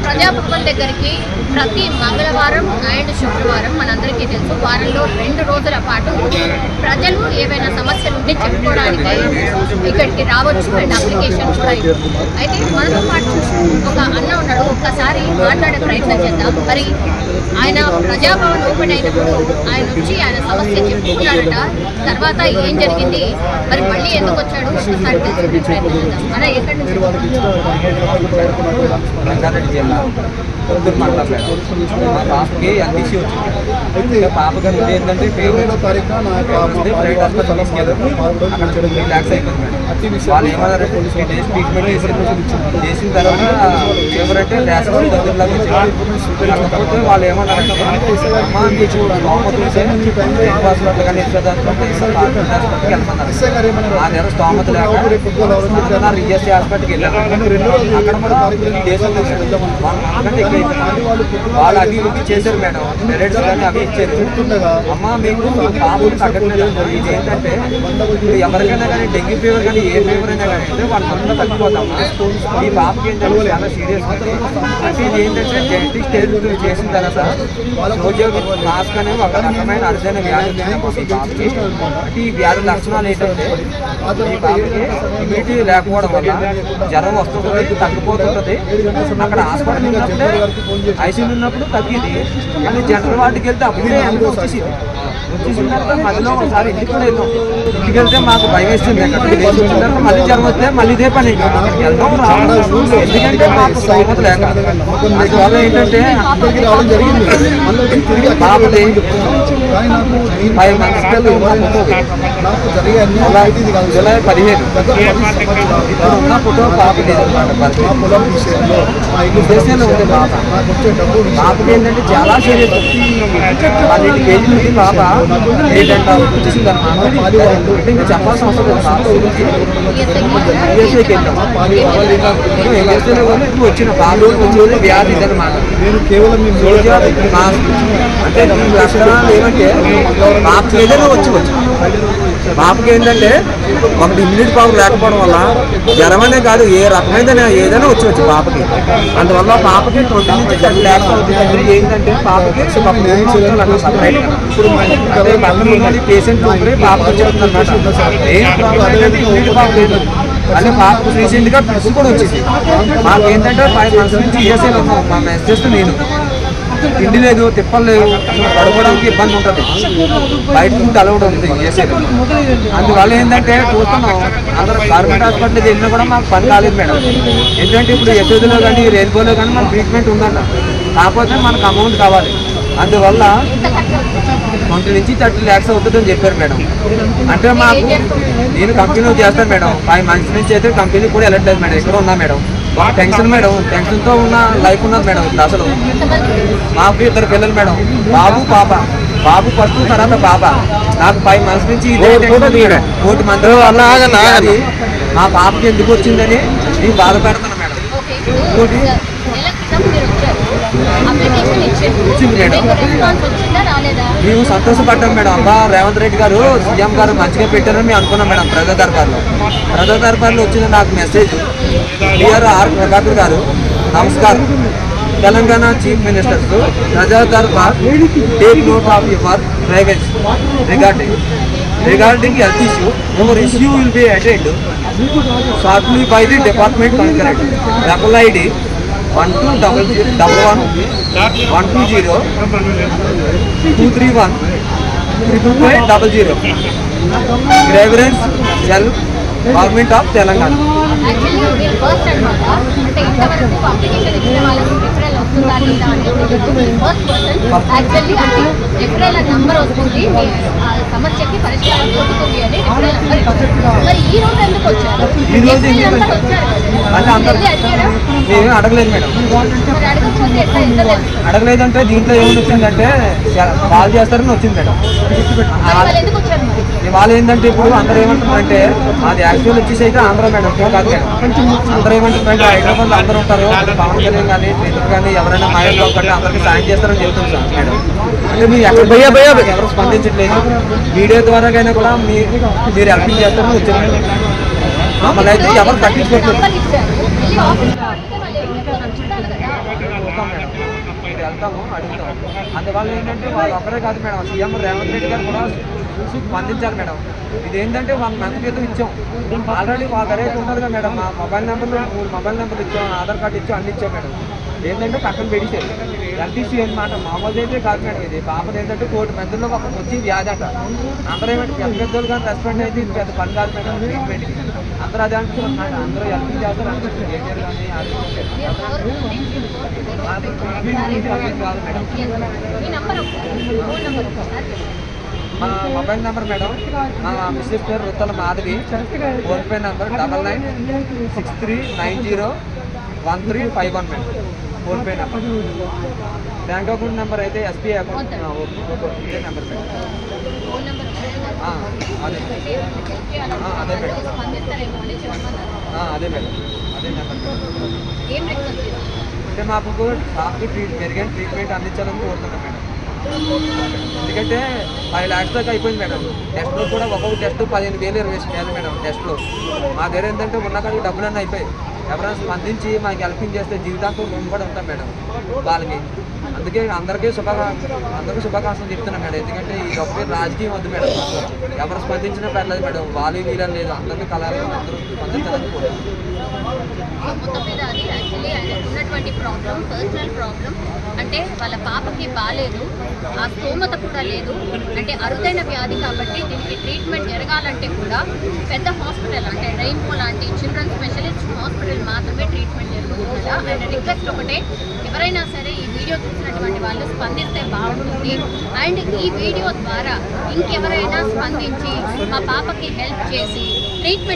ప్రజాభవన్ దగ్గరికి ప్రతి మంగళవారం అండ్ శుక్రవారం మనందరికీ తెలుసు వారంలో 2 రోజుల పాటు ప్రజలు ఏవైనా సమస్యలు ఉంటే చెప్పుకోవడానికి ఇక్కడికి రావచ్చు అండ్ అప్లికేషన్ కూడా అయితే మనతో పాటు ఒక అన్న ఉన్నాడు. ఒక్కసారి మాట్లాడే ప్రయత్నం చేద్దాం. మరి ఆయన ప్రజాభవన్ ఓపెన్ అయినప్పుడు ఆయన వచ్చి ఆయన సమస్య చెప్పుకున్నాడట. తర్వాత ఏం జరిగింది, మరి మళ్ళీ ఎందుకు వచ్చాడు ఒకసారి తెలుసుకునే ప్రయత్నం చేద్దాం. మన ఎక్కడి నుంచి రంగారెడ్డి జిల్లా పొద్దున్న మాట్లాడలేదు మా పాపకి అందిసి వచ్చింది. పాప గారు ఏంటంటే ఫేవరెట్ ప్రైవేట్ హాస్పిటల్ తీసుకెళ్ళారు. అక్కడ 3 lakhs అయిపోయింది మేడం. వాళ్ళు ఏమన్నారు, ట్రీట్మెంట్ చేసిన తర్వాత ఫీవర్ అంటే ర్యాషెస్ దగ్గరలాగా కాకపోతే వాళ్ళు ఏమన్నారంటే అమ్మ మీకు హాస్పిటల్ కానీ హాస్పిటల్కి వెళ్ళమన్నారు. ఆ నెల స్తోమత లేక ఈఎస్ఐ హాస్పిటల్కి వెళ్ళారు. అక్కడ కూడా వాళ్ళు అవి ఇవి చేశారు మేడం. మెరిట్స్ కానీ అవి ఇచ్చారు. అమ్మ మీకు పాపలు తగ్గట్లేదు. ఇది ఏంటంటే ఇప్పుడు ఎవరికైనా కానీ డెంగ్యూ ఫీవర్ కానీ ఏ ఫీవర్ అయినా కానీ అంటే వాళ్ళ మనలో తగ్గిపోతాము. ఈ పాపకి ఏంటంటే చాలా సీరియస్ ఉంది. అంటే ఇది ఏంటంటే జెనెటిక్ టెస్ట్ చేసిన తర్వాత రోజు మాస్క్ అనేవి ఒక రకమైన అరుదైన వ్యాధి ఈ పాపకి. అంటే ఈ వ్యాధి లక్షణాలు ఏంటంటే ఈ పాపకి ఇమ్యూనిటీ లేకపోవడం వల్ల జ్వరం వస్తుంటుంది, తగ్గిపోతుంటుంది. అక్కడ హాస్పిటల్ ఉన్నప్పుడే ఐసీయూలో ఉన్నప్పుడు తగ్గింది. కానీ జనరల్ వాటికి వెళ్తే అప్పుడే ఎందుకు వచ్చేసింది. వచ్చేసిన తర్వాత మధ్యలో ఒకసారి ఇంటికి కూడా వెళ్తాం. ఇంటికి వెళ్తే మాకు భయం వేస్తుంది. వచ్చిన తర్వాత మళ్ళీ జ్వరం వస్తే మళ్ళీ ఇదే పని వెళ్తాం రావడం. ఎందుకంటే మాకు స్తోమత లేక అందువల్ల ఏంటంటే పాపది 5 months జూలై 15 ఇప్పుడు ఉన్న ఫోటో పాపది ఉంది. పాపకి ఏంటంటే చాలా సీరియస్. 12 కేజీలు ఉంది పాప. ఏంటంటే వచ్చేసింది అనమాట. ఇంకా చెప్పాల్సిన అవసరం లేదు. పాప గురించి ఈఎస్ఐకి వెళ్ళాం. ఈఎస్ఐలో కూడా ఇప్పుడు వచ్చిన పాప వచ్చేది వ్యాధి ఇదనమాట. నేను కేవలం అంటే లక్షణాలు ఏమంటే పాపకి ఏదైనా వచ్చి పాపకి ఏంటంటే ఒకటి ఇమ్యూనిటీ పవర్ లేకపోవడం వల్ల జ్వరం అనే కాదు ఏ రకమైన ఏదైనా వచ్చి పాపకి. అందువల్ల పాపకి 20 నుంచి 10 lakhs అవుతుంది. ఏంటంటే పాపకి పేషెంట్ పాపకి వచ్చేస్తుంది అనమాట. ఏం ప్రాబ్లం ఏంటంటే ఇమ్యూనిటీ పవర్ లేదు. అదే పాపకు రీసెంట్గా ప్రెస్ కూడా వచ్చింది. మాకు ఏంటంటే 5 months నుంచి ఈఎస్ఐలో ఉన్నాం. మా మెసేజ్ నేను తిండి లేదు, తిప్పలు లేవు, పడుకోవడానికి ఇబ్బంది ఉంటుంది. బయట ఫుడ్ అలౌడ్ ఉంది ఈఎస్ఐలో. అందువల్ల ఏంటంటే చూస్తున్నాం అందరూ గవర్నమెంట్ హాస్పిటల్కి వెళ్ళినా కూడా మాకు పని కాలేదు మేడం. ఎందుకంటే ఇప్పుడు యశోదలో కానీ రెయిన్బోలో కానీ మనకు ట్రీట్మెంట్ ఉందంట. కాకపోతే మనకు అమౌంట్ కావాలి. అందువల్ల 20 నుంచి 30 lakhs అవుతుందని చెప్పారు మేడం. అంటే మాకు నేను కంపెనీలో చేస్తాను మేడం. 5 months నుంచి అయితే కంపెనీ కూడా వెళ్ళట్లేదు మేడం. ఇక్కడ ఉన్నా మేడం. Tension madam. టెన్షన్తో ఉన్న లైఫ్ ఉన్నది మేడం. ఇప్పుడు అసలు మాకు 2 పిల్లలు మేడం. బాబు పాప. బాబు ఫస్ట్, తర్వాత పాప. నాకు 5 months నుంచి కోటి మంది అన్నది మా పాపకి ఎందుకు వచ్చిందని నేను బాధపడుతున్నాను మేడం. ఇంకోటి వచ్చింది మేడం. మేము సంతోషపడ్డాం మేడం. అబ్బా రేవంత్ రెడ్డి గారు సీఎం గారు మంచిగా పెట్టారని మేము అనుకున్నాం మేడం. ప్రజా దర్బార్లో వచ్చింది నాకు మెసేజ్. DRR ప్రభాకర్ గారు నమస్కారం. తెలంగాణ చీఫ్ మినిస్టర్స్ ప్రజా Darbar take note of your private regarding health issue. Your issue will be attended shortly by the department concerned. Double ID 1211 120 231 55500. Grievance Cell Government of Telangana. Actually, we first అనమాట. అంటే ఇంతవరకు application ఇచ్చిన వాళ్ళకి referral వస్తుందా లేదా అంటే first person actually అంటే referral number వస్తుంది, సమస్యకి పరిష్కారం దొరుకుతుంది అని రిఫరల్ నంబర్ ఇచ్చారు. మరి ఈ రోజు ఎందుకు వచ్చారు? ఈ రోజు మేము అడగలేదు మేడం. అడగలేదంటే దీంట్లో ఏమైనా వచ్చిందంటే కాల్ చేస్తారని వచ్చింది మేడం. వాళ్ళు ఏంటంటే ఇప్పుడు అందరూ ఏమంటున్నారంటే మాది యాక్చువల్ వచ్చేసి అయితే ఆంధ్ర మేడం కాదు మేడం. అందరూ ఏమంటున్నారంటే హైదరాబాద్లో అందరూ ఉంటారు, పవన్ కళ్యాణ్ కానీ ట్విట్టర్ కానీ ఎవరైనా మాయలో కంటే అందరికీ సాయం చేస్తారని చెప్తుంది సార్ మేడం. అంటే మీరు ఎక్కడ ఎవరు స్పందించట్లేదు. మీడియా ద్వారాకైనా కూడా మీరు హెల్పింగ్ చేస్తారని వచ్చింది మేడం. మమ్మల్ని అయితే ఎవరు పట్టించుకోవట్లేదు. మళ్ళీ ఆఫీస్లో అడిగితే వాళ్ళు ఏం చెప్తారో చూడాలి కదా. చూద్దాం మేడం, మీరు వెళ్తాము అడుగుతాం. అందువల్ల ఏంటంటే వాళ్ళు ఒక్కరే కాదు మేడం, సీఎం రేవంత్ రెడ్డి గారు కూడా చూసి స్పందించాలి మేడం. ఇదేంటంటే 1 మంత్ క్రితం ఇచ్చాం, ఆల్రెడీ వాళ్ళ రేట్ ఉంటుందిగా మేడం. మా మొబైల్ నెంబర్లు 3 మొబైల్ నెంబర్లు ఇచ్చాం, ఆధార్ కార్డు ఇచ్చాం, అన్ని ఇచ్చాం మేడం. ఏంటంటే పక్కన పెడిసారు ఎల్టీసీ అనమాట. మామూలు అయితే కాదు మేడం, ఇది పాపది ఏంటంటే 1 కోటి మందిలో ఒక వచ్చి వ్యాధి అంట. అందరూ ఏమంటే పెద్ద పెద్దలు కానీ రెస్పాండ్ అయితే ఇది పెద్ద పని కాదు మేడం ట్రీట్మెంట్కి. అందరూ అదే అంటున్నారు, అందరూ హెల్ప్ చేస్తారు అంటున్నారు. కేటీఆర్ కానీ కాదు మేడం. మీ నంబర్ ఫోన్ నెంబర్ ఒకసారి. మా మొబైల్ నెంబర్ మేడం, మా మిస్సెస్ పేరు Ruttala Madhavi. PhonePe number 9963901351 madam. PhonePe number. Bank account number అయితే ఎస్బీఐ అకౌంట్ ఇదే నెంబర్ మేడం. ఫోన్ నెంబర్ అదే అదే మేడం, అదే మేడం, అదే నెంబర్ మేడం. ఏం రిక్వెస్ట్ అంటే మాకు పాపకి మెరుగైన ట్రీట్మెంట్ అందించాలని కోరుతున్నాం మేడం. ఎందుకంటే 5 lakhs దాకా అయిపోయింది మేడం. టెస్ట్లో కూడా ఒక్కొక్క టెస్ట్ 15,000 20,000 మేడం టెస్ట్లో. మా దగ్గర ఏంటంటే ఉన్న కాడికి డబ్బులన్నీ అయిపోయాయి. ఎవరైనా స్పందించి మాకు హెల్పింగ్ చేస్తే జీవితాంతం మేము కూడా ఉంటాం మేడం వాళ్ళకి. అందుకే అందరికీ శుభాకాంక్షలు చెప్తున్నాం మేడం. ఎందుకంటే ఈ గొప్ప రాజకీయం వద్దు మేడం, ఎవరు స్పందించినా పర్లేదు మేడం, వాళ్ళు వీళ్ళని లేదు, అందరినీ కలాలి, అందరూ స్పందించాలని కోరుతున్నాం. మొత్తం మీద అది యాక్చువల్లీ ఆయన ఉన్నటువంటి ప్రాబ్లం పర్సనల్ ప్రాబ్లం. అంటే వాళ్ళ పాపకి బాగాలేదు, ఆ స్తోమత కూడా లేదు. అంటే అరుదైన వ్యాధి కాబట్టి దీనికి ట్రీట్మెంట్ జరగాలంటే కూడా పెద్ద హాస్పిటల్ అంటే రెయిన్బో లాంటి చిల్డ్రన్ స్పెషలిస్ట్ హాస్పిటల్ మాత్రమే ట్రీట్మెంట్ జరుగుతుంది కదా. ఆయన రిక్వెస్ట్ ఒకటే, ఎవరైనా సరే ఈ వీడియో చూసినటువంటి వాళ్ళు స్పందిస్తే బాగుంటుంది. అండ్ ఈ వీడియో ద్వారా ఇంకెవరైనా స్పందించి మా పాపకి హెల్ప్ చేసి ట్రీట్మెంట్